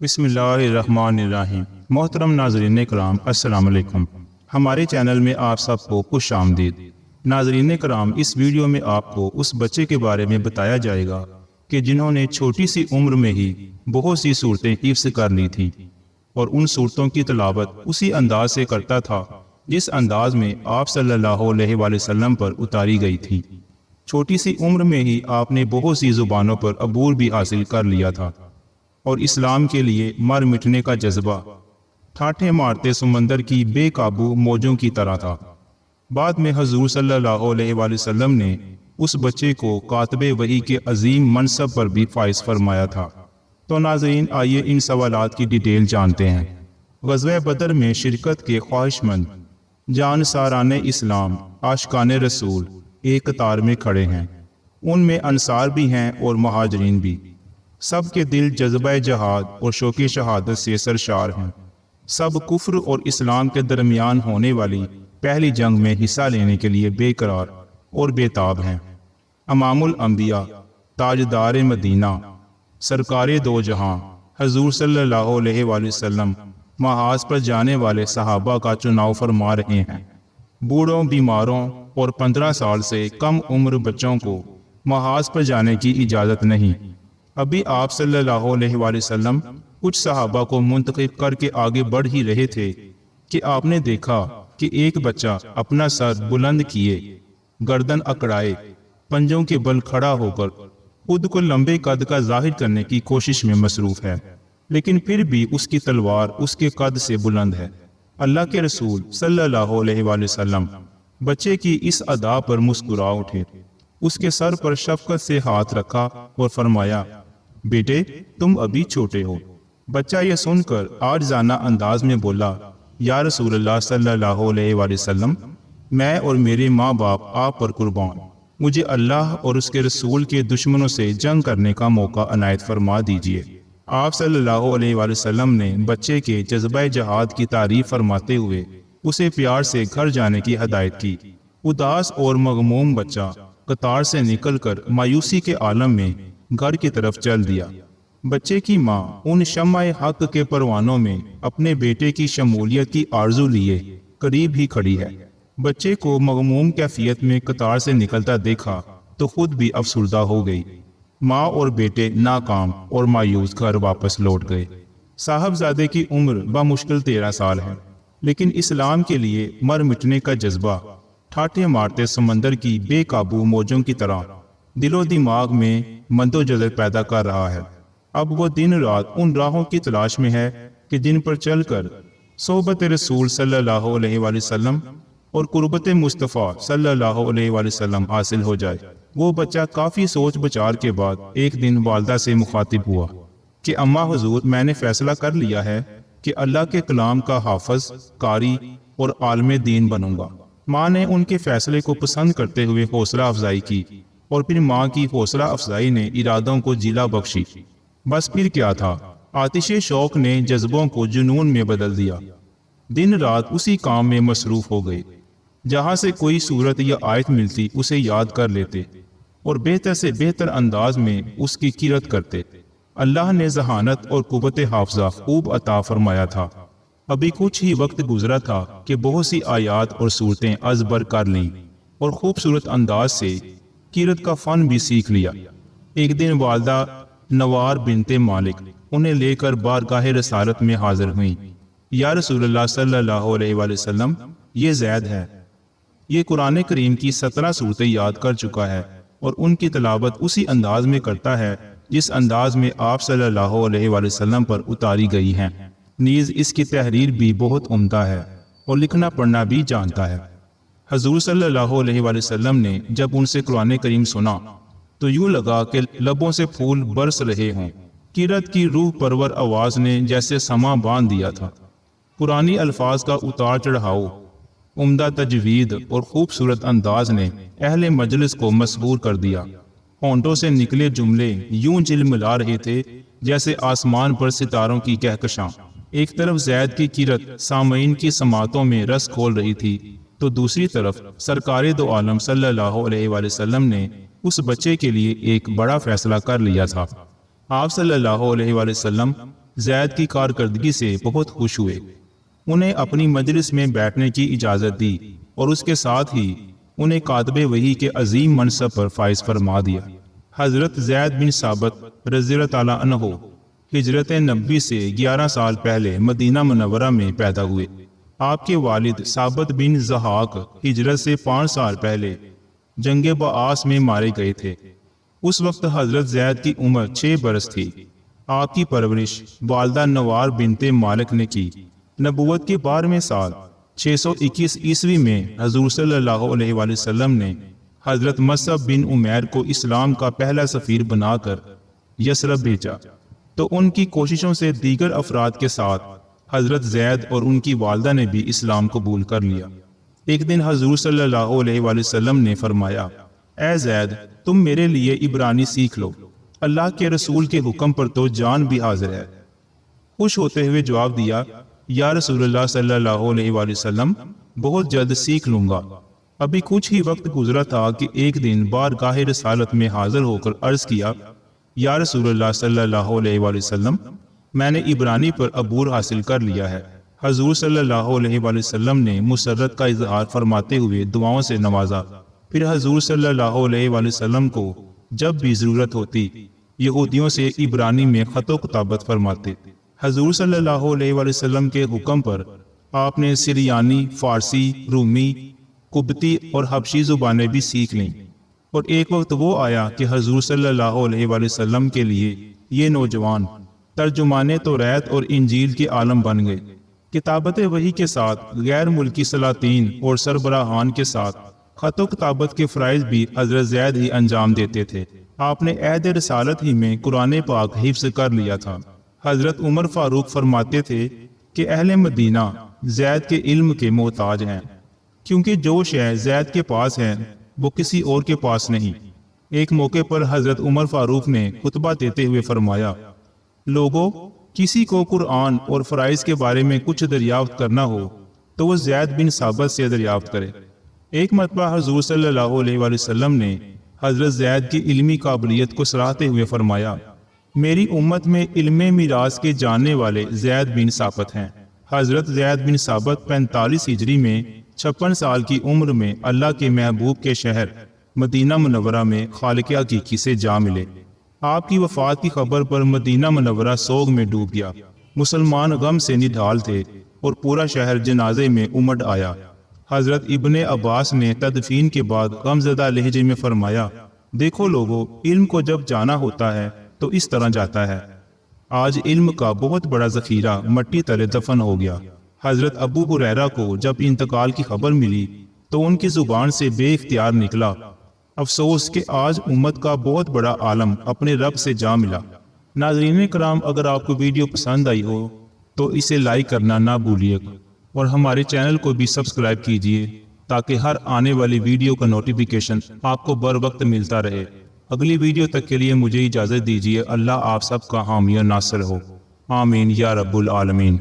بسم اللہ الرحمن الرحیم۔ محترم ناظرین کرام، السلام علیکم۔ ہمارے چینل میں آپ سب کو خوش آمدید۔ ناظرین کرام، اس ویڈیو میں آپ کو اس بچے کے بارے میں بتایا جائے گا کہ جنہوں نے چھوٹی سی عمر میں ہی بہت سی صورتیں حفظ کر لی تھیں اور ان صورتوں کی تلاوت اسی انداز سے کرتا تھا جس انداز میں آپ صلی اللہ علیہ وآلہ وسلم پر اتاری گئی تھی۔ چھوٹی سی عمر میں ہی آپ نے بہت سی زبانوں پر عبور بھی حاصل کر لیا تھا اور اسلام کے لیے مر مٹنے کا جذبہ ٹھاٹھے مارتے سمندر کی بے قابو موجوں کی طرح تھا۔ بعد میں حضور صلی اللہ علیہ وآلہ وسلم نے اس بچے کو کاتب وحی کے عظیم منصب پر بھی فائز فرمایا تھا۔ تو ناظرین، آئیے ان سوالات کی ڈیٹیل جانتے ہیں۔ غزوہ بدر میں شرکت کے خواہش مند جان ساران اسلام، عاشقان رسول ایک قطار میں کھڑے ہیں۔ ان میں انصار بھی ہیں اور مہاجرین بھی۔ سب کے دل جذبہ جہاد اور شوق شہادت سے سرشار ہیں۔ سب کفر اور اسلام کے درمیان ہونے والی پہلی جنگ میں حصہ لینے کے لیے بے قرار اور بے تاب ہیں۔ امام الانبیاء، تاجدار مدینہ، سرکار دو جہاں حضور صلی اللہ علیہ وآلہ وسلم محاذ پر جانے والے صحابہ کا چناؤ فرما رہے ہیں۔ بوڑھوں، بیماروں اور 15 سال سے کم عمر بچوں کو محاذ پر جانے کی اجازت نہیں۔ ابھی آپ صلی اللہ علیہ وآلہ وسلم کچھ صحابہ کو منتخب کر کے آگے بڑھ ہی رہے تھے کہ آپ نے دیکھا کہ ایک بچہ اپنا سر بلند کیے، گردن اکڑائے، پنجوں کے بل کھڑا ہو کر خود کو لمبے قد کا ظاہر کرنے کی کوشش میں مصروف ہے، لیکن پھر بھی اس کی تلوار اس کے قد سے بلند ہے۔ اللہ کے رسول صلی اللہ علیہ وآلہ وسلم بچے کی اس ادا پر مسکرا اٹھے، اس کے سر پر شفقت سے ہاتھ رکھا اور فرمایا، بیٹے تم ابھی چھوٹے ہو۔ بچہ یہ سن کر عاجزانہ انداز میں بولا، یا رسول اللہ صلی اللہ علیہ وآلہ وسلم، میں اور میرے ماں باپ آپ پر قربان، مجھے اللہ اور اس کے رسول کے دشمنوں سے جنگ کرنے کا موقع عنایت فرما دیجیے۔ آپ صلی اللہ علیہ وآلہ وسلم نے بچے کے جذبہ جہاد کی تعریف فرماتے ہوئے اسے پیار سے گھر جانے کی ہدایت کی۔ اداس اور مغموم بچہ قطار سے نکل کر مایوسی کے عالم میں گھر کی طرف چل دیا۔ بچے کی ماں ان شمع حق کے پروانوں میں اپنے بیٹے کی شمولیت کی آرزو لیے قریب ہی کھڑی ہے۔ بچے کو مغموم کیفیت میں قطار سے نکلتا دیکھا تو خود بھی افسردہ ہو گئی۔ ماں اور بیٹے ناکام اور مایوس گھر واپس لوٹ گئے۔ صاحبزادے کی عمر بمشکل 13 سال ہے، لیکن اسلام کے لیے مر مٹنے کا جذبہ ٹھاٹھے مارتے سمندر کی بے قابو موجوں کی طرح دل و دماغ میں مد و جذب پیدا کر رہا ہے۔ اب وہ دن رات ان راہوں کی تلاش میں ہے کہ جن پر چل کر صحبت رسول صلی اللہ علیہ وآلہ وسلم اور قربت مصطفیٰ صلی اللہ علیہ وآلہ وسلم حاصل ہو جائے۔ وہ بچہ کافی سوچ بچار کے بعد ایک دن والدہ سے مخاطب ہوا کہ اماں حضور، میں نے فیصلہ کر لیا ہے کہ اللہ کے کلام کا حافظ، قاری اور عالم دین بنوں گا۔ ماں نے ان کے فیصلے کو پسند کرتے ہوئے حوصلہ افزائی کی اور پھر ماں کی حوصلہ افزائی نے ارادوں کو جلا بخشی۔ بس پھر کیا تھا، آتش شوق نے جذبوں کو جنون میں بدل دیا۔ دن رات اسی کام میں مصروف ہو گئے۔ جہاں سے کوئی صورت یا آیت ملتی اسے یاد کر لیتے اور بہتر سے بہتر انداز میں اس کی قرأت کرتے۔ اللہ نے ذہانت اور قوت حافظہ خوب عطا فرمایا تھا۔ ابھی کچھ ہی وقت گزرا تھا کہ بہت سی آیات اور صورتیں ازبر کر لیں اور خوبصورت انداز سے قرأت کا فن بھی سیکھ لیا۔ ایک دن والدہ نوار بنت مالک انہیں لے کر بارگاہ رسالت میں حاضر ہوئیں۔ یا رسول اللہ صلی اللہ علیہ وآلہ وسلم، یہ زید ہے، یہ قرآن کریم کی 17 صورتیں یاد کر چکا ہے اور ان کی تلاوت اسی انداز میں کرتا ہے جس انداز میں آپ صلی اللہ علیہ وآلہ وسلم پر اتاری گئی ہیں۔ نیز اس کی تحریر بھی بہت عمدہ ہے اور لکھنا پڑھنا بھی جانتا ہے۔ حضور صلی اللہ علیہ وآلہ وسلم نے جب ان سے قرآن کریم سنا تو یوں لگا کہ لبوں سے پھول برس رہے ہوں۔ قرأت کی روح پرور آواز نے جیسے سما باندھ دیا تھا۔ قرآنی الفاظ کا اتار چڑھاؤ، عمدہ تجوید اور خوبصورت انداز نے اہل مجلس کو مسحور کر دیا۔ ہونٹوں سے نکلے جملے یوں جلملا رہے تھے جیسے آسمان پر ستاروں کی کہکشاں۔ ایک طرف زید کی قرأت سامعین کی سماعتوں میں رس کھول رہی تھی تو دوسری طرف سرکار دو عالم صلی اللہ علیہ وآلہ وسلم نے اس بچے کے لیے ایک بڑا فیصلہ کر لیا تھا۔ آپ صلی اللہ علیہ وآلہ وسلم زید کی کارکردگی سے بہت خوش ہوئے، انہیں اپنی مجلس میں بیٹھنے کی اجازت دی اور اس کے ساتھ ہی انہیں کاتب وحی کے عظیم منصب پر فائز فرما دیا۔ حضرت زید بن ثابت رضی اللہ تعالیٰ عنہ ہجرت نبوی سے 11 سال پہلے مدینہ منورہ میں پیدا ہوئے۔ آپ کے والد ثابت بن ضحاک ہجرت سے 5 سال پہلے جنگ بعاث میں مارے گئے تھے۔ اس وقت حضرت زید کی عمر 6 برس تھی۔ آپ کی پرورش والدہ نوار بنت مالک نے کی۔ نبوت کے 12ویں سال 621 عیسوی میں حضور صلی اللہ علیہ وآلہ وسلم نے حضرت مصعب بن عمیر کو اسلام کا پہلا سفیر بنا کر یثرب بھیجا، تو ان کی کوششوں سے دیگر افراد کے ساتھ حضرت زید اور ان کی والدہ نے بھی اسلام قبول کر لیا۔ ایک دن حضور صلی اللہ علیہ وآلہ وسلم نے فرمایا، اے زید، تم میرے لیے عبرانی سیکھ لو، اللہ کے رسول کے حکم پر تو جان بھی حاضر ہے۔ خوش ہوتے ہوئے جواب دیا، یا رسول اللہ صلی اللہ علیہ وآلہ وسلم، بہت جلد سیکھ لوں گا۔ ابھی کچھ ہی وقت گزرا تھا کہ ایک دن بارگاہ رسالت میں حاضر ہو کر عرض کیا، یا رسول اللہ صلی اللہ علیہ وآلہ وسلم، میں نے عبرانی پر عبور حاصل کر لیا ہے۔ حضور صلی اللہ علیہ وآلہ وسلم نے مسرت کا اظہار فرماتے ہوئے دعاؤں سے نوازا۔ پھر حضور صلی اللہ علیہ وآلہ وسلم کو جب بھی ضرورت ہوتی یہودیوں سے عبرانی میں خط و کتابت فرماتے۔ حضور صلی اللہ علیہ وآلہ وسلم کے حکم پر آپ نے سریانی، فارسی، رومی، قبطی اور حبشی زبانیں بھی سیکھ لیں، اور ایک وقت وہ آیا کہ حضور صلی اللہ علیہ وآلہ وسلم کے لیے یہ نوجوان ترجمان توریت اور انجیل کے عالم بن گئے۔ کتابت وحی کے ساتھ غیر ملکی سلاطین اور سربراہان کے ساتھ خط و کتابت کے فرائض بھی حضرت زید ہی انجام دیتے تھے۔ آپ نے عہد رسالت ہی میں قرآن پاک حفظ کر لیا تھا۔ حضرت عمر فاروق فرماتے تھے کہ اہل مدینہ زید کے علم کے محتاج ہیں، کیونکہ جو شے زید کے پاس ہے وہ کسی اور کے پاس نہیں۔ ایک موقع پر حضرت عمر فاروق نے خطبہ دیتے ہوئے فرمایا، لوگوں، کسی کو قرآن اور فرائض کے بارے میں کچھ دریافت کرنا ہو تو وہ زید بن ثابت سے دریافت کرے۔ ایک مرتبہ حضور صلی اللہ علیہ وآلہ وسلم نے حضرت زید کی علمی قابلیت کو سراہتے ہوئے فرمایا، میری امت میں علم میراث کے جاننے والے زید بن ثابت ہیں۔ حضرت زید بن ثابت 45 ہجری میں 56 سال کی عمر میں اللہ کے محبوب کے شہر مدینہ منورہ میں خالق حقیقی سے جا ملے۔ آپ کی وفات کی خبر پر مدینہ منورہ سوگ میں ڈوب گیا۔ مسلمان غم سے نڈھال تھے اور پورا شہر جنازے میں امڈ آیا۔ حضرت ابن عباس نے تدفین کے بعد غمزدہ لہجے میں فرمایا، دیکھو لوگو، علم کو جب جانا ہوتا ہے تو اس طرح جاتا ہے۔ آج علم کا بہت بڑا ذخیرہ مٹی تلے دفن ہو گیا۔ حضرت ابو ہریرہ کو جب انتقال کی خبر ملی تو ان کی زبان سے بے اختیار نکلا، افسوس کہ آج امت کا بہت بڑا عالم اپنے رب سے جا ملا۔ ناظرین کرام، اگر آپ کو ویڈیو پسند آئی ہو تو اسے لائک کرنا نہ بھولیے اور ہمارے چینل کو بھی سبسکرائب کیجیے تاکہ ہر آنے والی ویڈیو کا نوٹیفیکیشن آپ کو بر وقت ملتا رہے۔ اگلی ویڈیو تک کے لیے مجھے اجازت دیجیے۔ اللہ آپ سب کا حامی و ناصر ہو، آمین یا رب العالمین۔